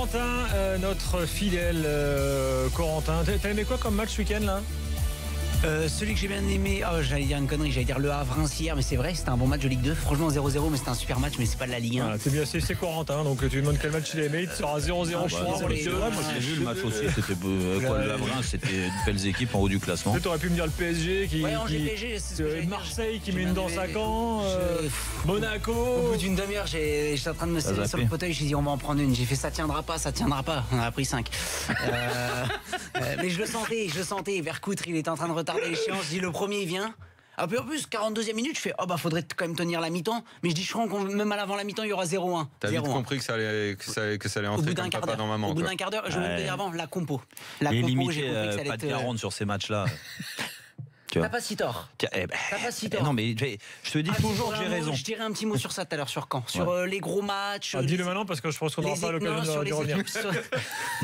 Corentin, notre fidèle Corentin. T'as aimé quoi comme match ce week-end là? Celui que j'ai bien aimé, j'allais dire une connerie, j'allais dire Le Havre-Reims hier, mais c'est vrai, c'était un bon match de Ligue 2. Franchement 0-0, mais c'était un super match, mais c'est pas de la Ligue 1. Voilà, c'est bien, c'est Corentin, donc tu lui demandes quel match il a aimé, il sera 0-0 je suis désolé, Ligue 2. Moi je l'ai vu le match aussi, c'était quoi, le Havre, c'était de belles équipes en haut du classement. Tu aurais pu me dire le PSG qui, PSG, c'est ce que j'allais dire. Marseille qui met une danse à Caen, Monaco. Au bout d'une demi-heure, j'étais en train de me serrer sur le fauteuil, j'ai dit on va en prendre une. J'ai fait ça tiendra pas. On en a pris 5. Mais je le sentais. Vercoutre, il était en train de retarder l'échéance. Je dis le premier il vient. En plus, 42e minute, je fais faudrait quand même tenir la mi-temps. Mais je dis, je crois que même à l'avant la mi-temps, il y aura 0-1. T'as vite compris que ça allait entrer comme papa dans maman. Au bout d'un quart d'heure, je vais dire avant, la compo. Et limité, pas de 40 sur ces matchs-là. T'as pas si tort. Non, mais je te dis toujours que j'ai raison. Je dirais un petit mot sur ça tout à l'heure, sur Caen. Sur les gros matchs. Dis-le maintenant parce que je pense qu'on n'aura pas l'occasion de revenir.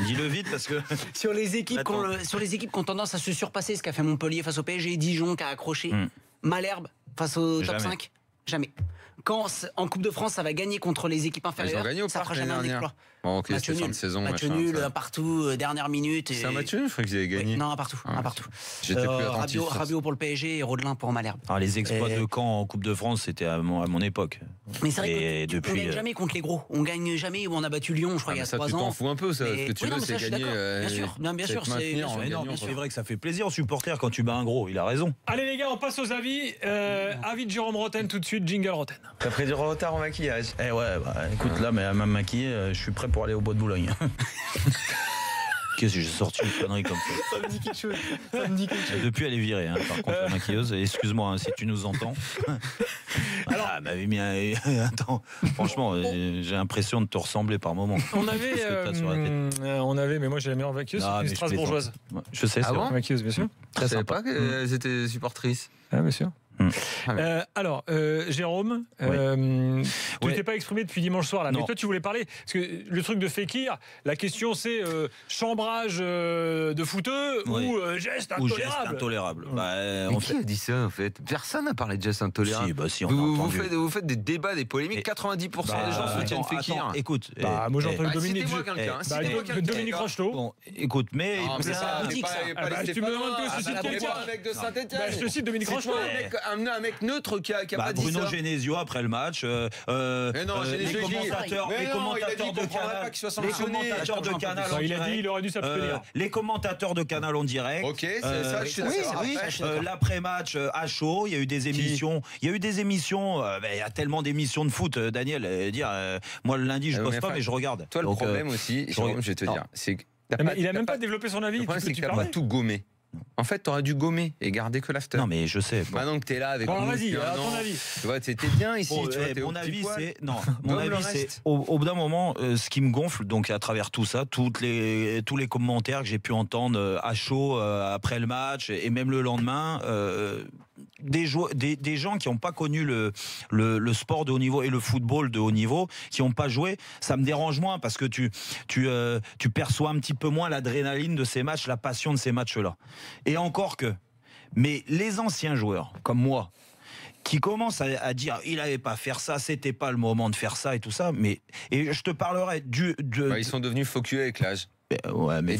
Dis-le vite parce que. Sur les équipes qui ont tendance à se surpasser, ce qu'a fait Montpellier face au PSG, Dijon qui a accroché, Malherbe face au top 5. Jamais. Quand en Coupe de France, ça va gagner contre les équipes inférieures, ça fera jamais un exploit. Bon, ok, c'était fin de saison. Match nul, un partout, dernière minute. C'est un match nul, je crois qu'ils avaient gagné. Non, un partout. J'étais plus attentif. Rabiot pour le PSG et Rodelin pour Malherbe. Les exploits de Caen en Coupe de France, c'était à mon époque. Mais c'est vrai qu'on ne gagne jamais contre les gros. On gagne jamais où on a battu Lyon, je crois, il y a 3 ans. Tu t'en fous un peu, ça. Ce que tu veux, c'est gagner. Bien sûr. C'est vrai que ça fait plaisir aux supporters quand tu bats un gros. Il a raison. Allez les gars, on passe aux avis. Avis de Jérôme Roten tout de suite, jingle Roten. T'as pris du retard en maquillage. Écoute, là, mais à même maquillé, je suis prêt pour aller au bois de Boulogne. Qu'est-ce que j'ai sorti une connerie comme ça? Ça me dit quelque chose. Depuis, elle est virée, par contre, la maquilleuse. Excuse-moi si tu nous entends. Alors, elle m'avait mis attends, franchement, j'ai l'impression de te ressembler par moment. On avait, mais moi j'ai la meilleure maquilleuse, c'est une Strasbourgeoise. Je sais, c'est une maquilleuse, bien sûr. Je savais pas qu'elles étaient supportrices. Ah, bien sûr. Alors, Jérôme, tu t'es pas exprimé depuis dimanche soir là, mais toi tu voulais parler parce que le truc de Fekir, la question c'est chambrage de footeux ou geste intolérable. Qui a dit ça en fait? Personne n'a parlé de geste intolérable. Vous faites des débats, des polémiques. 90% des gens soutiennent Fekir. Écoute, moi j'ai entendu Dominique. Citez-moi quelqu'un. Dominique Rocheteau. Écoute, mais tu me demandes que je cite quelqu'un avec de Saint-Etienne. Je te cite Dominique Rocheteau. Un mec neutre qui a pas dit ça. Bruno Genesio après le match. Les commentateurs de Canal. Il a dit il aurait dû s'abstenir. Les commentateurs de Canal en direct. Ok, c'est ça. Je suis d'accord. L'après-match à chaud, il y a eu des émissions. Il y a a tellement d'émissions de foot. Daniel, moi le lundi je bosse pas mais je regarde. Toi le problème aussi, Jérôme, je vais te dire, c'est que il a même pas développé son avis. Le problème c'est que t'as pas tout gommé. En fait, t'aurais dû gommer et garder que l'after. Non, mais je sais. Maintenant que t'es là avec nous. Vas-y, à ton avis. Tu vois, t'es bien ici. Mon avis, c'est. Non, mon avis, c'est. Au bout d'un moment, ce qui me gonfle, donc à travers tout ça, tous les commentaires que j'ai pu entendre à chaud après le match et même le lendemain, des gens qui n'ont pas connu le sport de haut niveau et le football de haut niveau, qui n'ont pas joué, ça me dérange moins parce que tu perçois un petit peu moins l'adrénaline de ces matchs, la passion de ces matchs-là. Et encore que, mais les anciens joueurs, comme moi, qui commencent à dire il n'avait pas à faire ça, c'était pas le moment de faire ça et tout ça, et je te parlerai ils sont devenus faux cul avec l'âge. Mais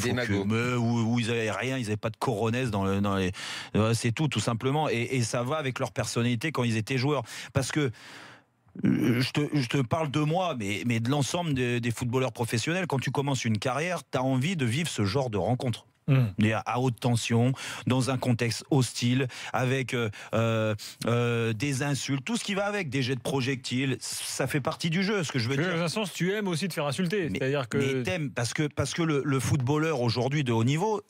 où ils avaient rien, ils avaient pas de coronesse dans les. C'est tout simplement. Et ça va avec leur personnalité quand ils étaient joueurs. Parce que je te parle de moi, mais de l'ensemble des footballeurs professionnels. Quand tu commences une carrière, tu as envie de vivre ce genre de rencontre. À haute tension, dans un contexte hostile, avec des insultes, tout ce qui va avec, des jets de projectiles, ça fait partie du jeu. Ce que je veux dire. Dans un sens, tu aimes aussi te faire insulter. C'est-à-dire que. Mais t'aimes parce que le footballeur aujourd'hui de haut niveau.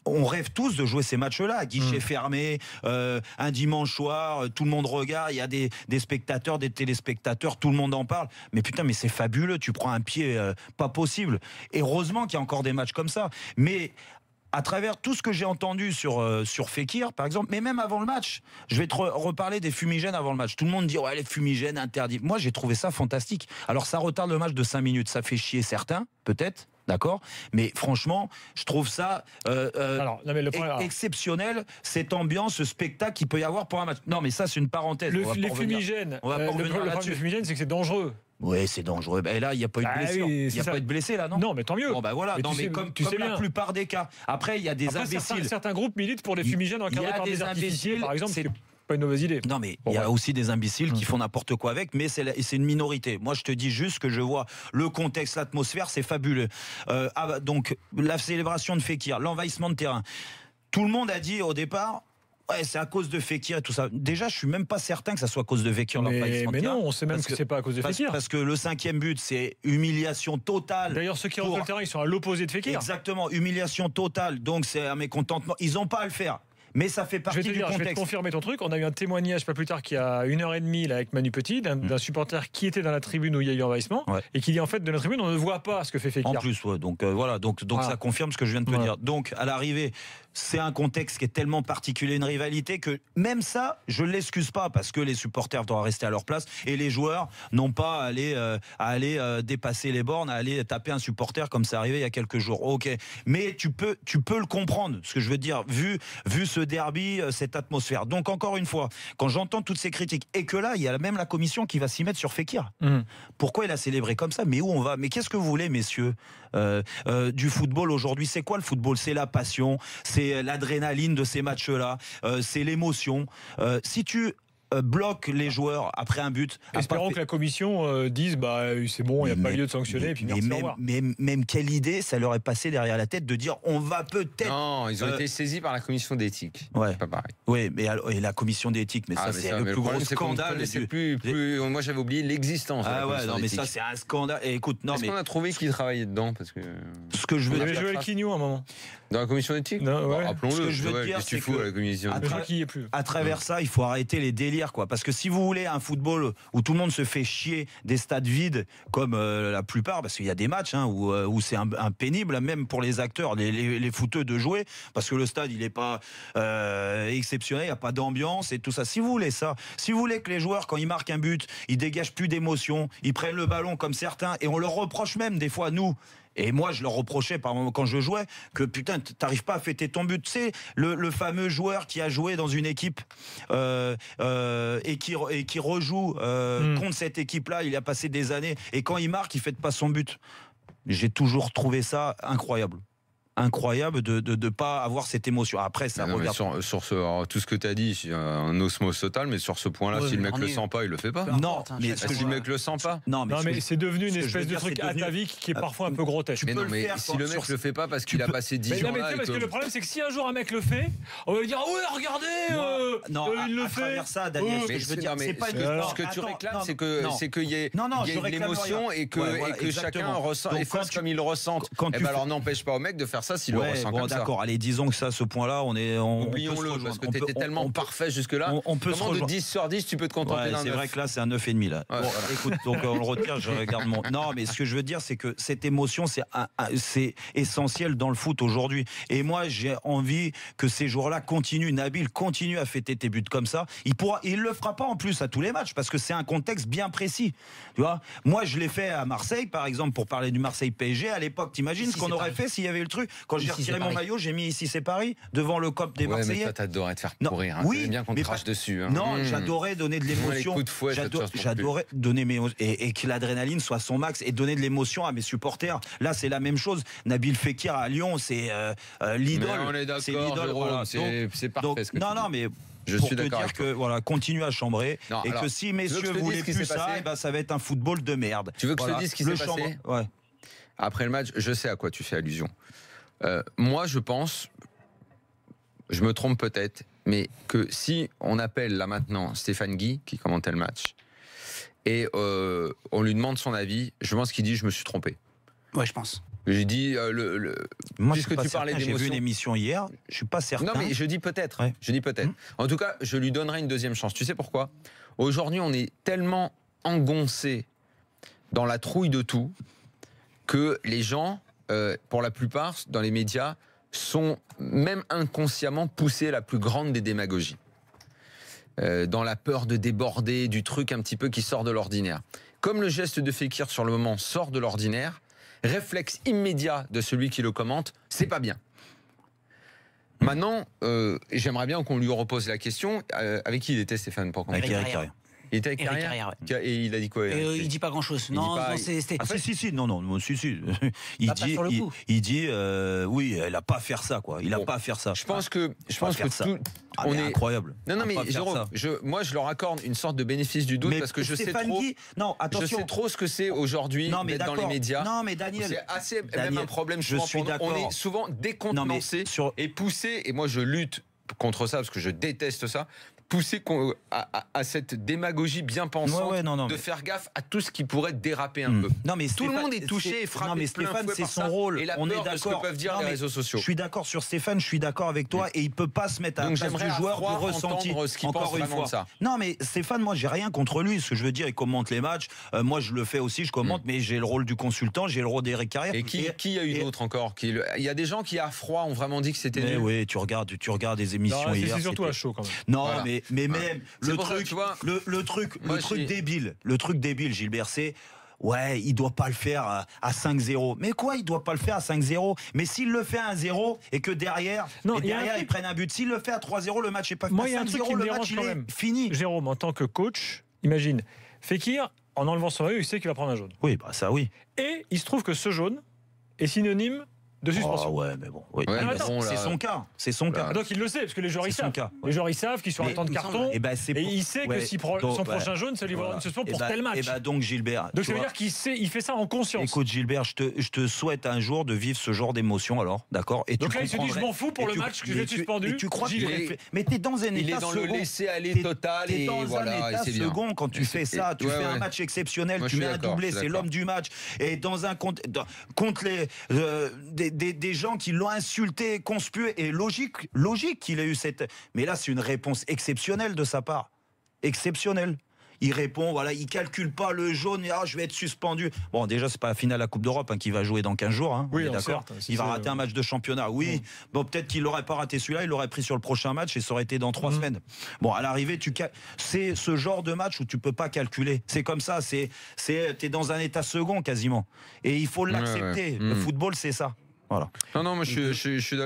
On rêve tous de jouer ces matchs-là, à guichet fermé, un dimanche soir, tout le monde regarde, il y a des spectateurs, des téléspectateurs, tout le monde en parle. Mais putain, mais c'est fabuleux, tu prends un pied pas possible. Et heureusement qu'il y a encore des matchs comme ça. Mais à travers tout ce que j'ai entendu sur Fekir, par exemple, mais même avant le match, je vais te reparler des fumigènes avant le match. Tout le monde dit, ouais, les fumigènes interdits. Moi, j'ai trouvé ça fantastique. Alors, ça retarde le match de 5 minutes. Ça fait chier certains, peut-être. D'accord, mais franchement, je trouve ça exceptionnel, cette ambiance, ce spectacle qu'il peut y avoir pour un match. Non, mais ça, c'est une parenthèse. Les fumigènes, le problème des fumigènes, c'est que c'est dangereux. Oui, c'est dangereux. Et là, il n'y a pas eu de blessure. Il n'y a pas eu de blessé là, non? Non, mais tant mieux. Bon, voilà. Mais comme la plupart des cas. Après, il y a des imbéciles. Certains groupes militent pour les fumigènes encadrés par des imbéciles, par exemple. C'est pas une mauvaise idée. Non, mais il y a aussi des imbéciles qui font n'importe quoi avec, mais c'est une minorité. Moi, je te dis juste que je vois le contexte, l'atmosphère, c'est fabuleux. Donc, la célébration de Fekir, l'envahissement de terrain. Tout le monde a dit au départ. Ouais, c'est à cause de Fekir et tout ça. Déjà, je suis même pas certain que ça soit à cause de Fekir. Mais non, on sait même que c'est pas à cause de Fekir. Parce que le 5e but, c'est humiliation totale. D'ailleurs, ceux qui rentrent le terrain, ils sont à l'opposé de Fekir. Exactement, humiliation totale. Donc c'est un mécontentement. Ils n'ont pas à le faire. Mais ça fait partie du contexte. Je vais te confirmer ton truc. On a eu un témoignage pas plus tard qu'il y a 1h30 là, avec Manu Petit, d'un supporter qui était dans la tribune où il y a eu envahissement et qui dit en fait de la tribune on ne voit pas ce que fait Fekir. En plus, donc voilà, donc ça confirme ce que je viens de te dire. Donc à l'arrivée, c'est un contexte qui est tellement particulier, une rivalité que même ça, je l'excuse pas parce que les supporters doivent rester à leur place et les joueurs n'ont pas à aller dépasser les bornes, à aller taper un supporter comme c'est arrivé il y a quelques jours. Ok, mais tu peux le comprendre. Ce que je veux dire, vu ce derby, cette atmosphère. Donc encore une fois, quand j'entends toutes ces critiques et que là, il y a même la commission qui va s'y mettre sur Fekir. Pourquoi il a célébré comme ça? Mais où on va? Mais qu'est-ce que vous voulez, messieurs, du football aujourd'hui? C'est quoi le football? C'est la passion, c'est l'adrénaline de ces matchs-là, c'est l'émotion. Si tu bloque les joueurs après un but. Espérons que la commission dise c'est bon, il n'y a pas lieu de sanctionner et puis merci, au revoir. Même quelle idée ça leur est passé derrière la tête de dire on va peut-être. Non, ils ont été saisis par la commission d'éthique. Ouais. C'est pas pareil. Oui, mais et la commission d'éthique, mais ça c'est le plus gros scandale. Moi j'avais oublié l'existence. Ah ouais, non mais ça c'est un scandale. Et écoute, non Est-ce qu'on a trouvé qui travaillait dedans parce que ce que je veux dire. Il y avait Joël Quignou à un moment. Dans la commission d'éthique. Rappelons-le. Ce que je veux dire, c'est que à travers ça, il faut arrêter les délires, quoi. Parce que si vous voulez un football où tout le monde se fait chier, des stades vides, comme la plupart, parce qu'il y a des matchs où c'est un pénible, même pour les acteurs, les footeux de jouer, parce que le stade il n'est pas exceptionnel, il n'y a pas d'ambiance et tout ça. Si vous voulez ça, si vous voulez que les joueurs quand ils marquent un but, ils dégagent plus d'émotion, ils prennent le ballon comme certains, et on leur reproche même des fois nous. Et moi, je leur reprochais par moment quand je jouais que putain, t'arrives pas à fêter ton but. Tu sais, le fameux joueur qui a joué dans une équipe et qui rejoue contre cette équipe-là, il a passé des années et quand il marque, il fête pas son but. J'ai toujours trouvé ça incroyable. Incroyable de pas avoir cette émotion. Après, ça regarde sur tout ce que tu as dit, un osmose total, mais sur ce point-là, si le mec le sent pas, il le fait pas. Non, mais si le mec le sent pas. Non, mais c'est devenu une espèce de truc atavique qui est parfois un peu grotesque. Mais non, mais si le mec le fait pas parce qu'il a passé 10 jours là. Parce que le problème, c'est que si un jour un mec le fait, on va lui dire ouais, regardez, il le fait. Ça, Daniel, mais je veux dire, mais ce que tu réclames, c'est qu'il y ait l'émotion et que chacun ressent et fasse comme il le ressent. Alors n'empêche pas au mec de faire ça s'il le ressent comme ça. D'accord, allez, disons que ça, ce point-là, oublions-le, parce que t'étais tellement parfait jusque-là. Comment de 10 sur 10 tu peux te contenter d'un 9? C'est vrai que là, c'est un 9,5 là. Bon, écoute, donc on le retire, je regarde mon. Non, mais ce que je veux dire, c'est que cette émotion, c'est essentiel dans le foot aujourd'hui. Et moi, j'ai envie que ces jours-là continuent. Nabil continue à fêter tes buts comme ça. Il le fera pas en plus à tous les matchs, parce que c'est un contexte bien précis. Tu vois, moi, je l'ai fait à Marseille, par exemple, pour parler du Marseille PSG. À l'époque, t'imagines ce qu'on aurait fait s'il y avait eu le truc. Quand j'ai retiré mon maillot, j'ai mis ici c'est Paris devant le COP des Marseillais. Mais toi, t'adorais te faire pourrir. Oui, bien qu'on te crache dessus. Non, j'adorais donner de l'émotion. J'adorais donner et que l'adrénaline soit son max et donner de l'émotion à mes supporters. Là, c'est la même chose. Nabil Fekir à Lyon, c'est l'idole. On est d'accord, c'est parfait. Non, mais je suis d'accord te dire que voilà, continue à chambrer et que si messieurs voulaient plus ça, ça va être un football de merde. Tu veux que je te dise ce qui s'est passé? Ouais. Après le match, je sais à quoi tu fais allusion. Moi, je pense, je me trompe peut-être, mais que si on appelle là maintenant Stéphane Guy, qui commentait le match, et on lui demande son avis, je pense qu'il dit je me suis trompé. Ouais, je pense. J'ai dit moi, puisque tu parlais d'émotion, j'ai vu une émission hier, je suis pas certain. Non, mais je dis peut-être. Ouais. Je dis peut-être. En tout cas, je lui donnerai une deuxième chance. Tu sais pourquoi? Aujourd'hui, on est tellement engoncé dans la trouille de tout que les gens, pour la plupart, dans les médias, sont même inconsciemment poussés à la plus grande des démagogies. Dans la peur de déborder, du truc un petit peu qui sort de l'ordinaire. Comme le geste de Fekir sur le moment sort de l'ordinaire, réflexe immédiat de celui qui le commente, c'est pas bien. Maintenant, j'aimerais bien qu'on lui repose la question. Avec qui il était, Stéphane, pour Avec Eric Carrière. Il était avec Eric Carrière. Carrière, Et il a dit quoi? Il dit pas grand-chose. Non, c'était. Ah, si. Non, si. Il dit, oui, elle a pas à faire ça, quoi. Il a pas à faire ça. Je pense que tout. On est incroyable. Non, mais Jérôme, moi, je leur accorde une sorte de bénéfice du doute mais parce que je sais trop. Non, attention. Je sais trop ce que c'est aujourd'hui d'être dans les médias. Non, mais Daniel. C'est assez même un problème. Je suis d'accord. On est souvent décontenancé et poussé. Et moi, je lutte contre ça parce que je déteste ça. Pousser à cette démagogie bien pensante de faire gaffe à tout ce qui pourrait déraper un peu. Non, mais tout le monde est touché et frappé. Non, mais Stéphane, c'est son rôle. Et on est d'accord. Ce que peuvent dire les réseaux sociaux. Je suis d'accord sur Stéphane, je suis d'accord avec toi et il peut pas se mettre à la place du joueur du ressenti. Encore une fois. Ça. Non, mais Stéphane, moi, j'ai rien contre lui. Ce que je veux dire, il commente les matchs. Moi, je le fais aussi, je commente, mais j'ai le rôle du consultant, j'ai le rôle d'Éric Carrière. Et qui a eu d'autres encore? Il y a des gens qui à froid ont vraiment dit que c'était nul. Oui, tu regardes des émissions hier. C'est surtout à chaud quand même. Non, mais même. Le truc débile, Gilbert, c'est il doit pas le faire à 5-0. Mais quoi, il doit pas le faire à 5-0? Mais s'il le fait à 1-0 et que derrière ils prennent un but, s'il le fait à 3-0, le match est pas fini. Moi, il y a un truc qui me dérange quand même. Fini. Jérôme, en tant que coach, imagine, Fekir, en enlevant son maillot, il sait qu'il va prendre un jaune. Oui, ça oui. Et il se trouve que ce jaune est synonyme de suspension. Ouais, mais bon. Oui. C'est son cas. C'est son cas. Donc il le sait, parce que les joueurs ils savent. Les joueurs ils savent qu'ils sont en temps de carton. Et il sait que s'il prend son prochain jaune, ça lui va une suspension pour tel match. Et donc Gilbert. Donc ça veut dire qu'il sait, il fait ça en conscience. Écoute Gilbert, je te souhaite un jour de vivre ce genre d'émotion alors, d'accord? Et donc là il se dit je m'en fous pour le match que je vais être suspendu. Tu crois mais t'es dans un état second. Il est dans le laisser aller total. T'es dans un état second quand tu fais ça. Tu fais un match exceptionnel, tu mets un doublé, c'est l'homme du match. Et dans un contre des gens qui l'ont insulté, conspué, et logique qu'il ait eu cette... Mais là, c'est une réponse exceptionnelle de sa part. Exceptionnelle. Il répond, il calcule pas le jaune, je vais être suspendu. Bon, déjà, c'est pas la finale de la Coupe d'Europe qui va jouer dans 15 jours. Oui, d'accord. Il va rater un match de championnat. Oui. Bon, peut-être qu'il l'aurait pas raté celui-là, il l'aurait pris sur le prochain match et ça aurait été dans 3 semaines. Bon, à l'arrivée, c'est ce genre de match où tu peux pas calculer. C'est comme ça, t'es dans un état second quasiment. Et il faut l'accepter. Le football, c'est ça. Voilà. Non, moi je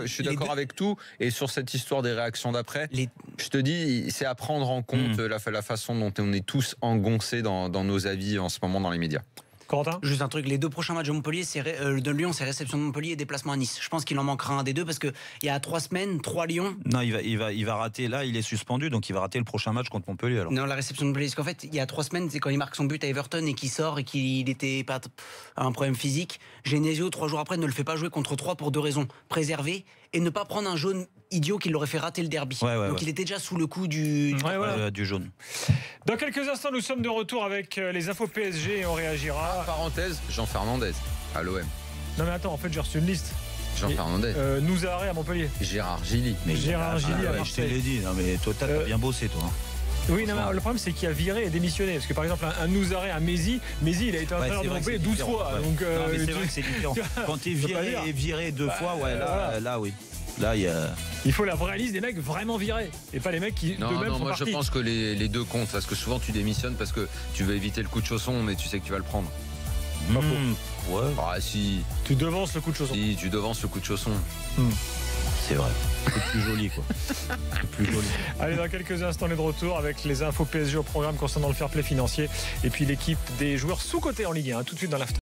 suis d'accord avec tout. Et sur cette histoire des réactions d'après, je te dis, c'est à prendre en compte la façon dont on est tous engoncés dans nos avis en ce moment dans les médias. Corentin ? Juste un truc, les 2 prochains matchs de Lyon, c'est réception de Montpellier et déplacement à Nice. Je pense qu'il en manquera un des deux parce qu'il y a 3 semaines, 3 Lyon. Non, il va rater, là il est suspendu, donc il va rater le prochain match contre Montpellier alors. Non, la réception de Montpellier, parce qu'en fait, il y a 3 semaines, c'est quand il marque son but à Everton et qu'il sort et qu'il était pas un problème physique. Genesio, 3 jours après, ne le fait pas jouer contre 3 pour 2 raisons. Préserver et ne pas prendre un jaune idiot qui l'aurait fait rater le derby. Donc il était déjà sous le coup du jaune. Dans quelques instants, nous sommes de retour avec les infos PSG et on réagira. Parenthèse, Jean Fernandez à l'OM. Non mais attends, en fait j'ai reçu une liste. Jean Fernandez. Nouzaré à Montpellier. Gérard Gilly. Gérard Gilly à Marseille. Je te l'ai dit, non mais toi t'as bien bossé toi. Oui, non, mais le problème c'est qu'il a viré et démissionné. Parce que par exemple, un Nouzaré à Mézi, il a été entraîneur de Montpellier 12 fois. Donc, mais c'est vrai que c'est différent. Quand t'es viré 2 fois, là oui. Là, il faut la vraie liste des mecs vraiment virés et pas les mecs qui eux-mêmes sont partis. Je pense que les deux comptent parce que souvent tu démissionnes parce que tu veux éviter le coup de chausson mais tu sais que tu vas le prendre. Pas faux. Ouais. Si. Tu devances le coup de chausson. Si, tu devances le coup de chausson. C'est vrai. C'est plus joli quoi. C'est plus joli. Allez, dans quelques instants, on est de retour avec les infos PSG au programme concernant le fair play financier et puis l'équipe des joueurs sous-cotés en Ligue 1. Tout de suite dans l'after.